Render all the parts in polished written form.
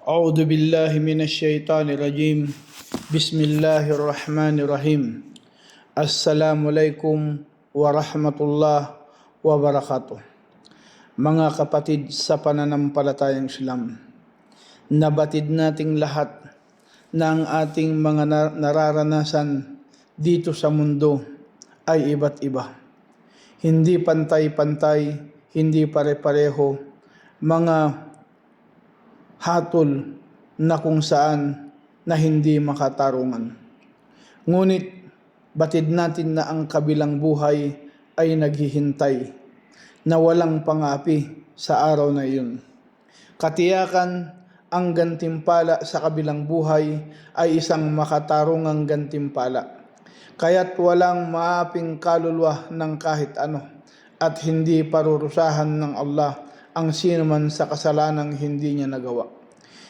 أعوذ بالله من الشيطان الرجيم. بسم الله الرحمن الرحيم. السلام عليكم warahmatullahi wabarakatuh. Mga kapatid sa pananampalatayang Islam, nabatid nating lahat na ang ating mga nararanasan dito sa mundo ay iba't iba. Hindi pantay-pantay, hindi pare-pareho, mga hatol na kung saan na hindi makatarungan. Ngunit batid natin na ang kabilang buhay ay naghihintay na walang pangapi sa araw na iyon. Katiyakan ang gantimpala sa kabilang buhay ay isang makatarungang gantimpala. Kaya't walang maaping kaluluwa ng kahit ano at hindi parurusahan ng Allah ang sino man sa kasalanang hindi niya nagawa.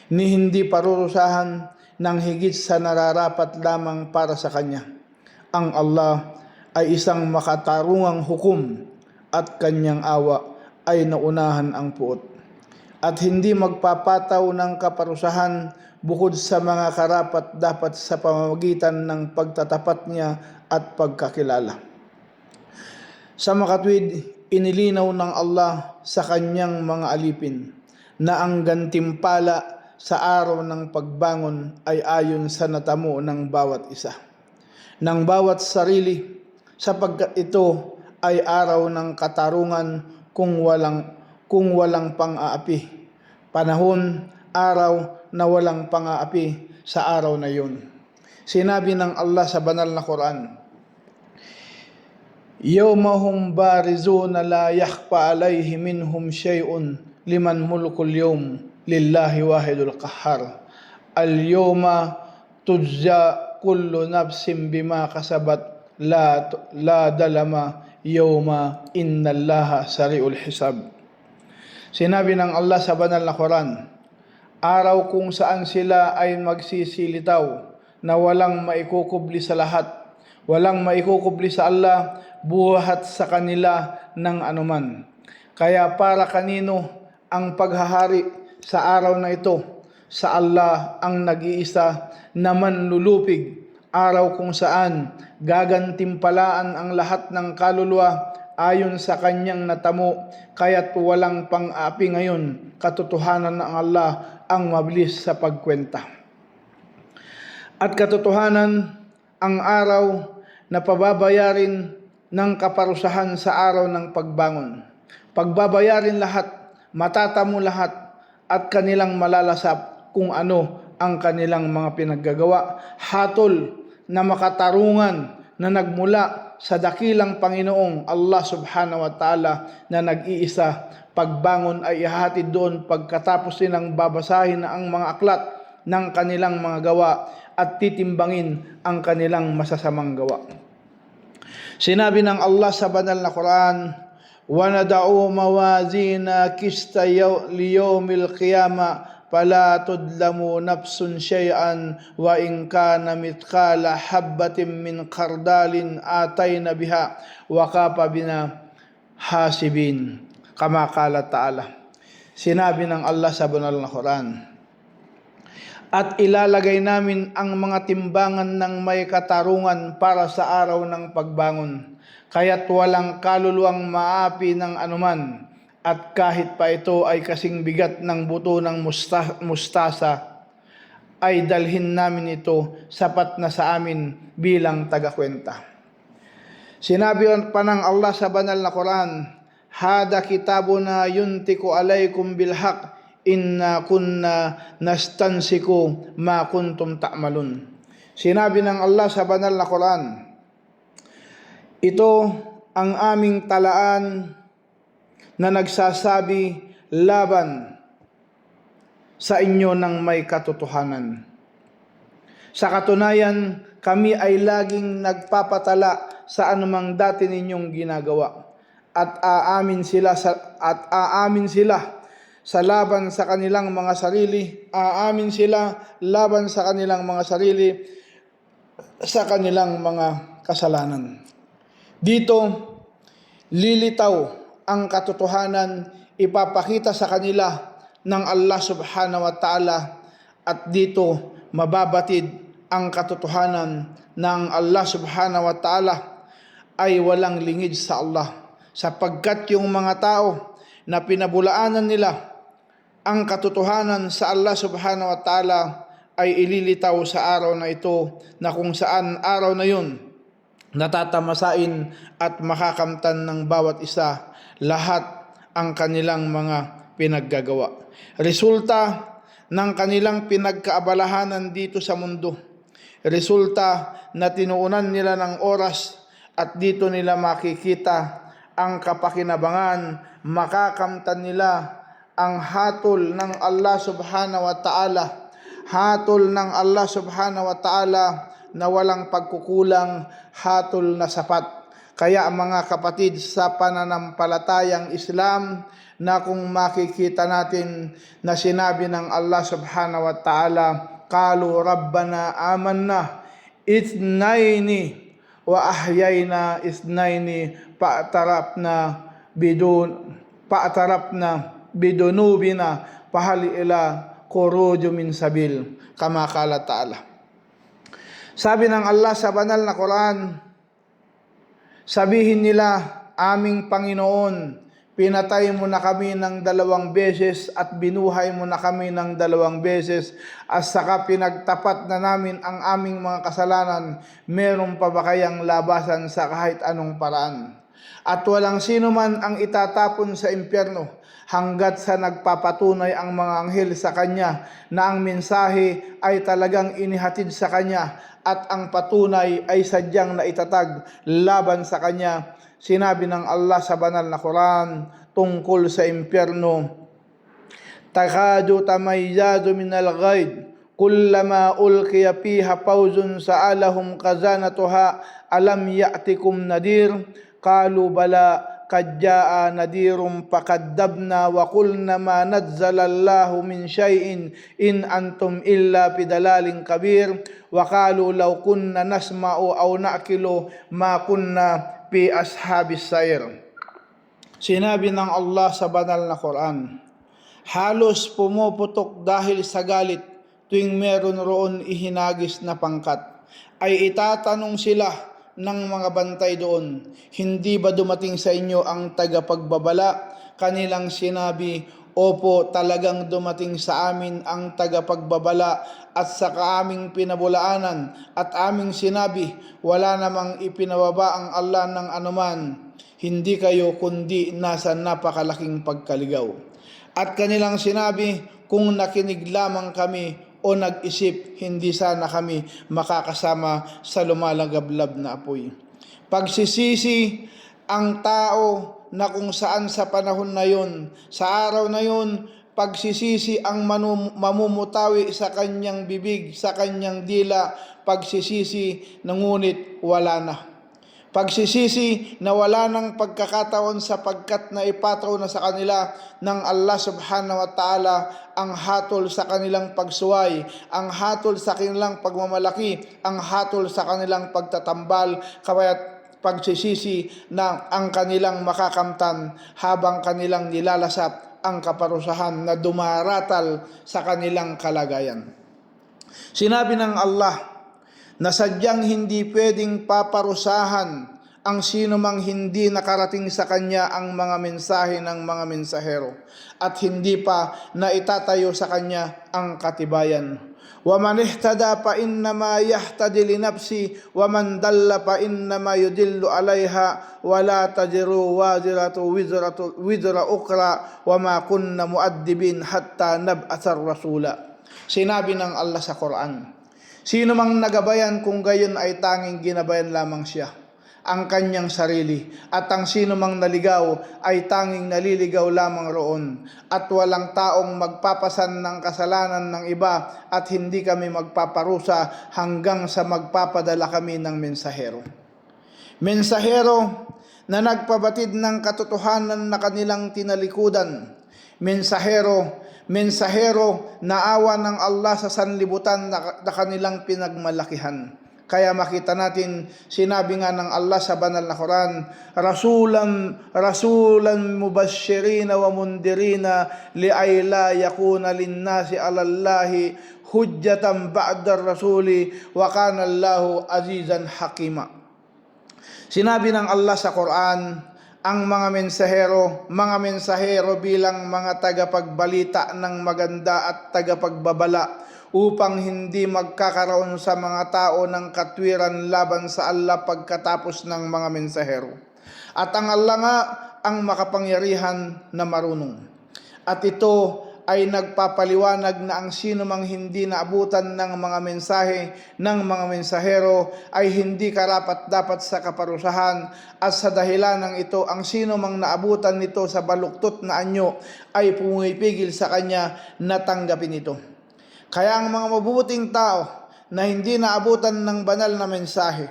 Ni hindi parurusahan ng higit sa nararapat lamang para sa Kanya. Ang Allah ay isang makatarungang hukom at Kanyang awa ay naunahan ang puot. At hindi magpapataw ng kaparusahan bukod sa mga karapat dapat sa pamamagitan ng pagtatapat niya at pagkakilala. Sa makatwid, inilinaw ng Allah sa Kanyang mga alipin na ang gantimpala sa araw ng pagbangon ay ayon sa natamo ng bawat isa, ng bawat sarili, sapagkat ito ay araw ng katarungan kung walang pang-aapi. Panahon, araw na walang pang-aapi sa araw na yun. Sinabi ng Allah sa banal na Quran, "Yawmahum barizuna la yakhfa alayhi minhum shay'un liman mulkul yawm lillahi wahidul qahhar. Al-yawma tujza kullu nafsin bima kasabat la dalama yawma innallaha sari'ul hisab." Sinabi ng Allah sa banal na Quran, araw kung saan sila ay magsisilitaw na walang maikukubli sa lahat, walang maikukubli sa Allah buhat sa kanila ng anuman. Kaya para kanino ang paghahari sa araw na ito? Sa Allah ang nag-iisa na manlulupig, araw kung saan gagantimpalaan ang lahat ng kaluluwa ayon sa Kanyang natamo, kaya't walang pang-api ngayon, katotohanan ng Allah ang mabilis sa pagkwenta. At katotohanan, ang araw na pababayarin ng kaparusahan sa araw ng pagbangon. Pagbabayarin lahat, matatamo lahat, at kanilang malalasap kung ano ang kanilang mga pinaggagawa. Hatol na makatarungan na nagmula sa dakilang Panginoong Allah subhanahu wa ta'ala na nag-iisa. Pagbangon ay ihahatid doon pagkatapos nilang babasahin ang mga aklat ng kanilang mga gawa at titimbangin ang kanilang masasamang gawa. Sinabi ng Allah sa banal na Quran, وَنَدَعُوا مَوَازِينَ كِسْطًا لِيَوْمِ الْقِيَامَةِ فَلَا تُظْلَمُ نَفْسٌ شَيْئًا وَإِنْ كَانَ مِثْقَالَ حَبَّةٍ مِّنْ خَرْدَلٍ آتَيْنَا بِهَا وَكَفَىٰ بِنَا حَاسِبِينَ. Kama qala ta'ala. Sinabi ng Allah sa banal na Quran, at ilalagay namin ang mga timbangan ng may katarungan para sa araw ng pagbangon, kaya't walang kaluluwang maapi ng anuman, at kahit pa ito ay kasing bigat ng buto ng mustasa, ay dalhin namin ito sapat na sa amin bilang tagakwenta. Sinabi pa ng Allah sa banal na Quran, hada kitabuna yuntiku alaykum bilhaq inna kunna nastansiku ma kuntum ta'malun. Sinabi ng Allah sa banal na Quran, ito ang aming talaan na nagsasabi laban sa inyo ng may katotohanan. Sa katunayan, kami ay laging nagpapatala sa anumang dati ninyong ginagawa at aamin sila sa laban sa kanilang mga sarili, aamin sila laban sa kanilang mga sarili, sa kanilang mga kasalanan. Dito, lilitaw ang katotohanan, ipapakita sa kanila ng Allah subhanahu wa ta'ala at dito mababatid ang katotohanan ng Allah subhanahu wa ta'ala ay walang lingid sa Allah, sapagkat yung mga tao na pinabulaanan nila ang katotohanan sa Allah subhanahu wa ta'ala ay ililitaw sa araw na ito, na kung saan araw na yun natatamasain at makakamtan ng bawat isa lahat ang kanilang mga pinaggagawa. Resulta ng kanilang pinagkaabalahanan dito sa mundo. Resulta na tinuunan nila ng oras at dito nila makikita ang kapakinabangan, makakamtan nila ang hatol ng Allah subhanahu wa ta'ala. Hatol ng Allah subhanahu wa ta'ala na walang pagkukulang, hatol na sapat. Kaya mga kapatid sa pananampalatayang Islam, na kung makikita natin na sinabi ng Allah subhanahu wa ta'ala, qalu rabbana amanna ithnaini wa ahyayna ithnaini fa'tarafna bidunubina fahal ila khuruj min sabil, kama qala ta'ala. Sabi ng Allah sa banal na Quran, sabihin nila, aming Panginoon, pinatay mo na kami ng 2 beses at binuhay mo na kami ng 2 beses, at saka pinagtapat na namin ang aming mga kasalanan, meron pa ba kayang labasan sa kahit anong paraan? At walang sino man ang itatapon sa impyerno hanggat sa nagpapatunay ang mga anghel sa kanya na ang mensahe ay talagang inihatid sa kanya at ang patunay ay sadyang naitatag laban sa kanya. Sinabi ng Allah sa banal na Quran tungkol sa impyerno, takadu tamayyadu minal ghaid kullama ulqiya fiha fawzun sa'alahum khazanatuha alam ya'tikum nadir qalu bala qad jaa nadirum faqaddabna wa qulna ma nazzalallahu min syai'in in antum illa bidalalin kabir wa qalu law kunna nasma'u aw na'qilu ma kunna fi ashabis sair. Sinabi ng Allah sa banal na Quran, halos pumuputok dahil sa galit tuwing meron roon ihinagis na pangkat, ay itatanong sila ng mga bantay doon, hindi ba dumating sa inyo ang tagapagbabala? Kanilang sinabi, opo, talagang dumating sa amin ang tagapagbabala at saka aming pinabulaanan at aming sinabi, wala namang ipinababa ang Allah ng anuman, hindi kayo kundi nasa napakalaking pagkaligaw. At kanilang sinabi, kung nakinig lamang kami o nag-isip, hindi sana kami makakasama sa lumalagablab na apoy. Pagsisisi ang tao na kung saan sa panahon na yun, sa araw na yun, pagsisisi ang mamumutawi sa kanyang bibig, sa kanyang dila, pagsisisi na ngunit wala na. Pagsisisi na wala ng pagkakataon sapagkat na ipataw na sa kanila ng Allah subhanahu wa ta'ala ang hatol sa kanilang pagsuway, ang hatol sa kanilang pagmamalaki, ang hatol sa kanilang pagtatambal, kaya't pagsisisi na ang kanilang makakamtan habang kanilang nilalasap ang kaparusahan na dumaratal sa kanilang kalagayan. Sinabi ng Allah na sadyang hindi pwedeng paparusahan ang sino mang hindi nakarating sa kanya ang mga mensahe ng mga mensahero at hindi pa naitatayo sa kanya ang katibayan. Wa man ihtada fa innama yahtadi li nafsi wa man dalla fa innama yudillu 'alaiha wa la tajiru waziratu wizra ukra wa ma kunna mu'addibin hatta nab'athar rasula. Sinabi ng Allah sa Quran, sino mang nagabayan kung gayon ay tanging ginabayan lamang siya, ang kanyang sarili, at ang sino mang naligaw ay tanging naliligaw lamang roon, at walang taong magpapasan ng kasalanan ng iba at hindi kami magpaparusa hanggang sa magpapadala kami ng mensahero. Mensahero na nagpabatid ng katotohanan na kanilang tinalikudan. Mensahero na awa ng Allah sa sanlibutan na kanilang pinagmalakihan. Kaya makita natin, sinabi nga ng Allah sa banal na Quran, rasulan mubashirina wa mundirina li'ayla yakuna linnasi 'alallahi hujjatan ba'da rasuli wa kana Allahu azizan hakima. Sinabi ng Allah sa Quran, ang mga mensahero bilang mga tagapagbalita ng maganda at tagapagbabala upang hindi magkakaroon sa mga tao ng katwiran laban sa Allah pagkatapos ng mga mensahero. At ang Allah nga ang makapangyarihan na marunong. At ito ay nagpapaliwanag na ang sino mang hindi naabutan ng mga mensahe ng mga mensahero ay hindi karapat-dapat sa kaparusahan, at sa dahilan ng ito ang sino mang naabutan nito sa baluktot na anyo ay pumipigil sa kanya na tanggapin ito. Kaya ang mga mabubuting tao na hindi naabutan ng banal na mensahe,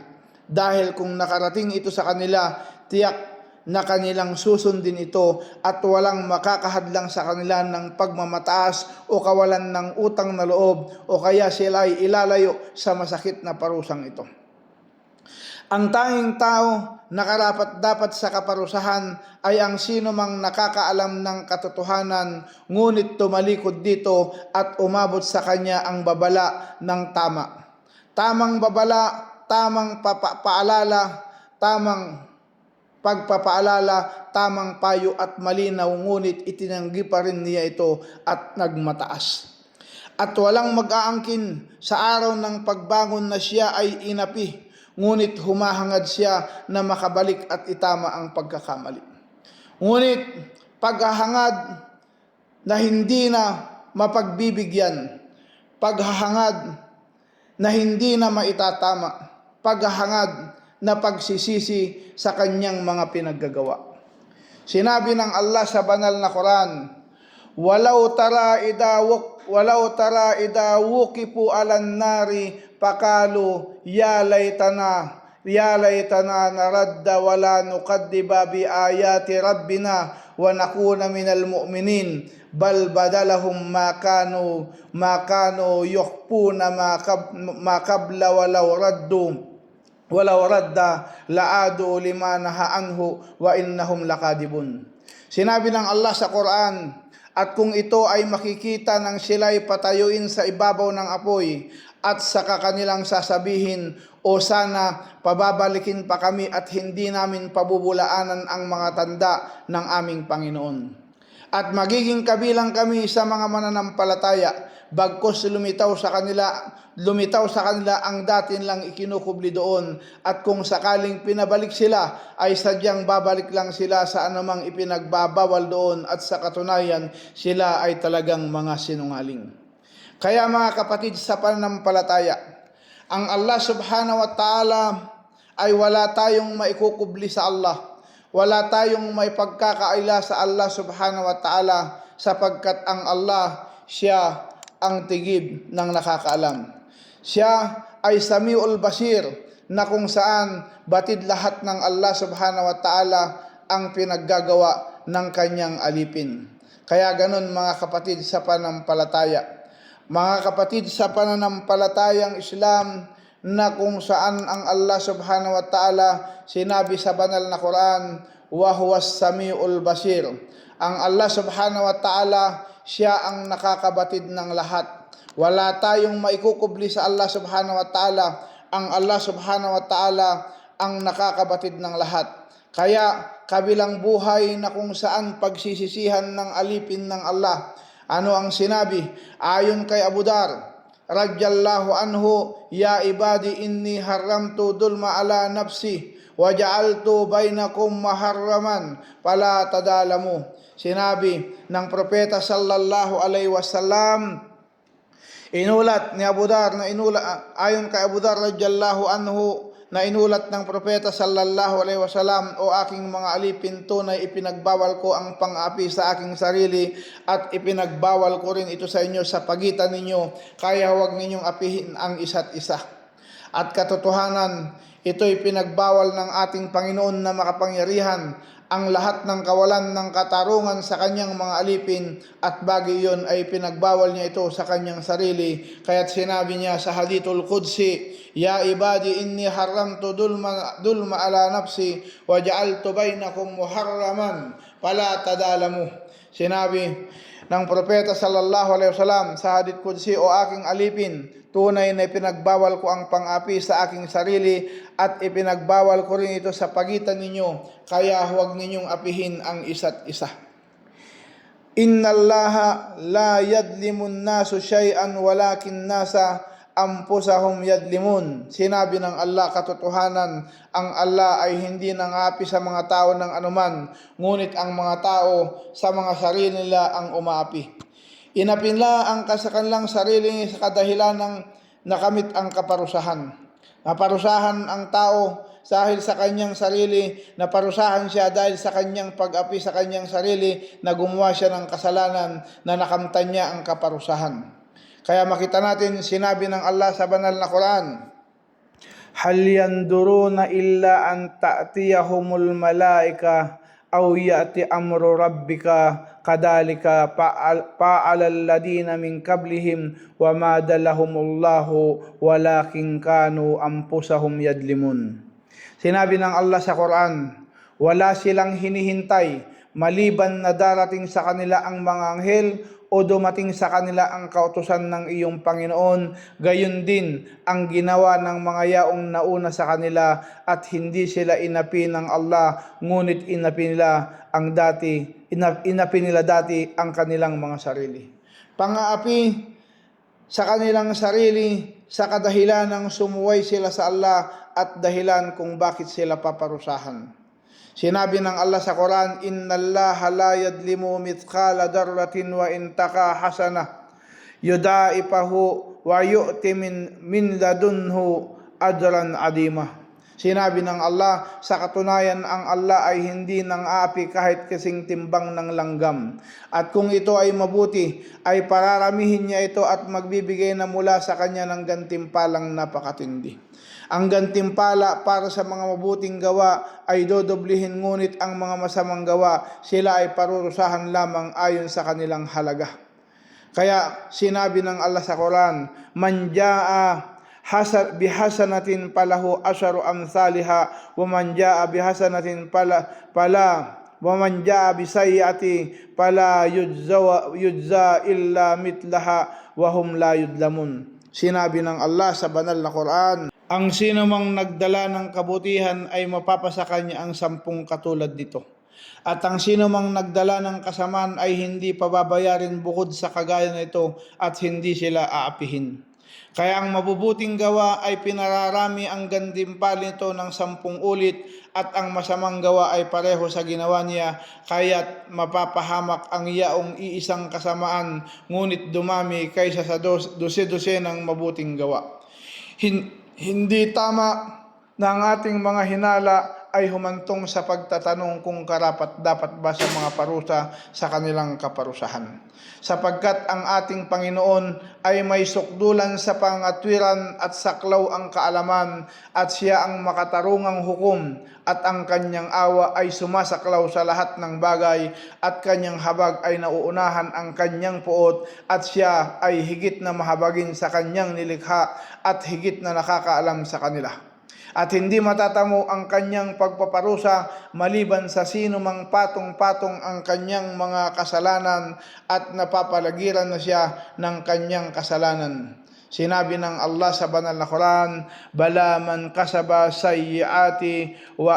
dahil kung nakarating ito sa kanila, tiyak na kanilang susundin ito at walang makakahadlang sa kanila ng pagmamataas o kawalan ng utang na loob, o kaya sila ay ilalayo sa masakit na parusang ito. Ang tanging tao na karapat-dapat sa kaparusahan ay ang sino mang nakakaalam ng katotohanan, ngunit tumalikod dito at umabot sa kanya ang babala ng tama. Tamang babala, tamang tamang pagpapaalala, tamang payo at malinaw, ngunit itinanggi pa rin niya ito at nagmataas. At walang mag-aangkin sa araw ng pagbangon na siya ay inapi, ngunit humahangad siya na makabalik at itama ang pagkakamali. Ngunit paghahangad na hindi na mapagbibigyan, paghahangad na hindi na maitatama, paghahangad na pagsisisi sa kanyang mga pinaggagawa. Sinabi ng Allah sa banal na Quran, Walau tara idha wuqifu 'alan nari faqalu ya laitana naradda wala nuqaddiba bi ayati rabbina wa nakuna minal mu'minin bal badalahum ma kanu yukhfuna ma qabla walau radda laadu lima naha anhu wa innahum lakadibun. Sinabi ng Allah sa Quran, at kung ito ay makikita ng sila'y patayuin sa ibabaw ng apoy, at saka kanilang sasabihin, o sana pababalikin pa kami at hindi namin pabubulaanan ang mga tanda ng aming Panginoon. At magiging kabilang kami sa mga mananampalataya, bagkus lumitaw sa kanila ang dati nilang ikinukubli doon, at kung sakaling pinabalik sila ay sadyang babalik lang sila sa anumang ipinagbabawal doon, at sa katunayan sila ay talagang mga sinungaling. Kaya mga kapatid sa pananampalataya, ang Allah subhanahu wa ta'ala ay wala tayong maikukubli sa Allah, wala tayong may pagkakaila sa Allah subhanahu wa ta'ala, sapagkat ang Allah, siya ang tigib ng nakakaalam. Siya ay Samiul Basir, na kung saan batid lahat ng Allah subhanahu wa ta'ala ang pinaggagawa ng kanyang alipin. Kaya ganun mga kapatid sa pananampalataya. Mga kapatid sa pananampalatayang Islam, na kung saan ang Allah subhanahu wa ta'ala sinabi sa banal na Quran, wa huwas Samiul Basir. Ang Allah subhanahu wa ta'ala, siya ang nakakabatid ng lahat. Wala tayong maikukubli sa Allah subhanahu wa ta'ala. Ang Allah subhanahu wa ta'ala ang nakakabatid ng lahat. Kaya kabilang buhay na kung saan pagsisisihan ng alipin ng Allah. Ano ang sinabi? Ayon kay Abu Dar radhiyallahu anhu, ya ibadi inni haramtu dulma ala nafsi wa ja'altu bainakum muharraman fala tadalamu. Sinabi ng propeta sallallahu alaihi wasallam, inulat ni Abu Dar ayon kay Abu Dar radhiyallahu anhu, na inulat ng propeta sallallahu alaihi wasallam, o aking mga alipin, tunay ipinagbawal ko ang pang-api sa aking sarili, at ipinagbawal ko rin ito sa inyo sa pagitan ninyo, kaya huwag ninyong apihin ang isa't isa. At katotohanan, ito'y pinagbawal ng ating Panginoon na makapangyarihan, ang lahat ng kawalan ng katarungan sa kanyang mga alipin at bagay iyon ay pinagbawal niya ito sa kanyang sarili. Kaya't sinabi niya sa Hadithul Qudsi, Ya ibadi inni haramtu dulma ala nafsi wa ja'altu bainakum muharraman fala tadalamu. Sinabi ng propeta sallallahu alaihi wasallam sa Hadith Qudsi, o aking alipin, tunay na ipinagbawal ko ang pang-api sa aking sarili at ipinagbawal ko rin ito sa pagitan ninyo, kaya huwag ninyong apihin ang isa't isa. Innallaha la yadlimun nasu syai'an walakin nasa ampusahum yadlimun. Sinabi ng Allah, katotohanan, ang Allah ay hindi nangapi sa mga tao ng anuman, ngunit ang mga tao sa mga sarili nila ang umaapi. Inapinla ang kasakanilang sarili sa kadahilan ng nakamit ang kaparusahan. Naparusahan ang tao dahil sa kanyang sarili, naparusahan siya dahil sa kanyang pag-api sa kanyang sarili na gumawa siya ng kasalanan na nakamtan niya ang kaparusahan. Kaya makita natin, sinabi ng Allah sa banal na Quran, Hal yanduruna illa an ta'tiyahumul malaika aw ya'ti amru rabbika kadhalika fa'alal ladina min qablihim wa ma dalahumullahu walakin kanu anfusahum yadlimun. Sinabi ng Allah sa Quran, wala silang hinihintay maliban na darating sa kanila ang mga anghel o dumating sa kanila ang kautusan ng iyong Panginoon. Gayon din ang ginawa ng mga yaong nauna sa kanila, at hindi sila inapi ng Allah, ngunit inapi nila dati ang kanilang mga sarili. Pang-aapi sa kanilang sarili sa kadahilan ng sumuway sila sa Allah at dahilan kung bakit sila paparusahan. Sinabi ng Allah sa Quran, Innallaha la yadlimu mithqala darratin wa intaka hasana yudaipahu wa yu'ti min ladunhu ajran adima. Sinabi ng Allah, sa katunayan ang Allah ay hindi nang-aapi kahit kasing timbang ng langgam. At kung ito ay mabuti, ay pararamihin niya ito at magbibigay na mula sa kanya ng gantimpalang napakatindi. Ang gantimpala para sa mga mabuting gawa ay dodoblihin, ngunit ang mga masamang gawa, sila ay parurusahan lamang ayon sa kanilang halaga. Kaya sinabi ng Allah sa Quran, Man jaa bihasanatin palahu asharu amsalha wa man jaa bihasanatin wa man jaa bisayyi'ati fala yujza illa mitlaha wa hum la yudlamun. Sinabi ng Allah sa banal na Quran, ang sino mang nagdala ng kabutihan ay mapapasa kanya ang 10 katulad nito. At ang sino mang nagdala ng kasamaan ay hindi pababayarin bukod sa kagaya nito, at hindi sila aapihin. Kaya ang mabubuting gawa ay pinararami ang gantimpala nito ng 10 ulit, at ang masamang gawa ay pareho sa ginawa niya, kaya't mapapahamak ang yaong iisang kasamaan, ngunit dumami kaysa sa dose-dose ng mabuting gawa. Hindi tama na ang ating mga hinala ay humantong sa pagtatanong kung karapat-dapat ba sa mga parusa sa kanilang kaparusahan. Sapagkat ang ating Panginoon ay may sukdulan sa pangatwiran at saklaw ang kaalaman, at siya ang makatarungang hukom, at ang kanyang awa ay sumasaklaw sa lahat ng bagay, at kanyang habag ay nauunahan ang kanyang puot, at siya ay higit na mahabagin sa kanyang nilikha at higit na nakakaalam sa kanila. At hindi matatamo ang kanyang pagpaparusa maliban sa sino mang patong-patong ang kanyang mga kasalanan at napapalagiran na siya ng kanyang kasalanan. Sinabi ng Allah sa banal na Quran, Bala man kasaba sayyiati wa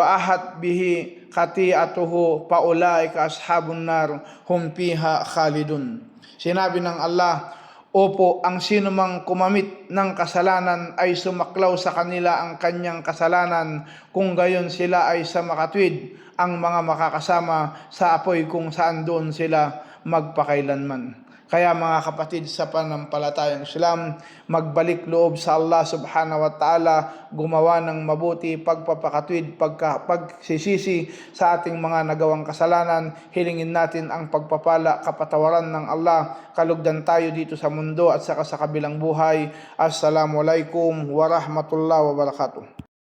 ahat bihi khati'atuhu paulaika ashabun nar hum fiha khalidun. Sinabi ng Allah, Opo, ang sino mang kumamit ng kasalanan ay sumaklaw sa kanila ang kanyang kasalanan, kung gayon sila ay sa makatwid ang mga makakasama sa apoy kung saan doon sila magpakailanman. Kaya mga kapatid sa pananampalatayang Islam, magbalik loob sa Allah subhanahu wa ta'ala, gumawa ng mabuti, pagpapakatwid, pagsisisi sa ating mga nagawang kasalanan. Hilingin natin ang pagpapala, kapatawaran ng Allah. Kalugdan tayo dito sa mundo at saka sa kabilang buhay. Assalamualaikum warahmatullahi wabarakatuh.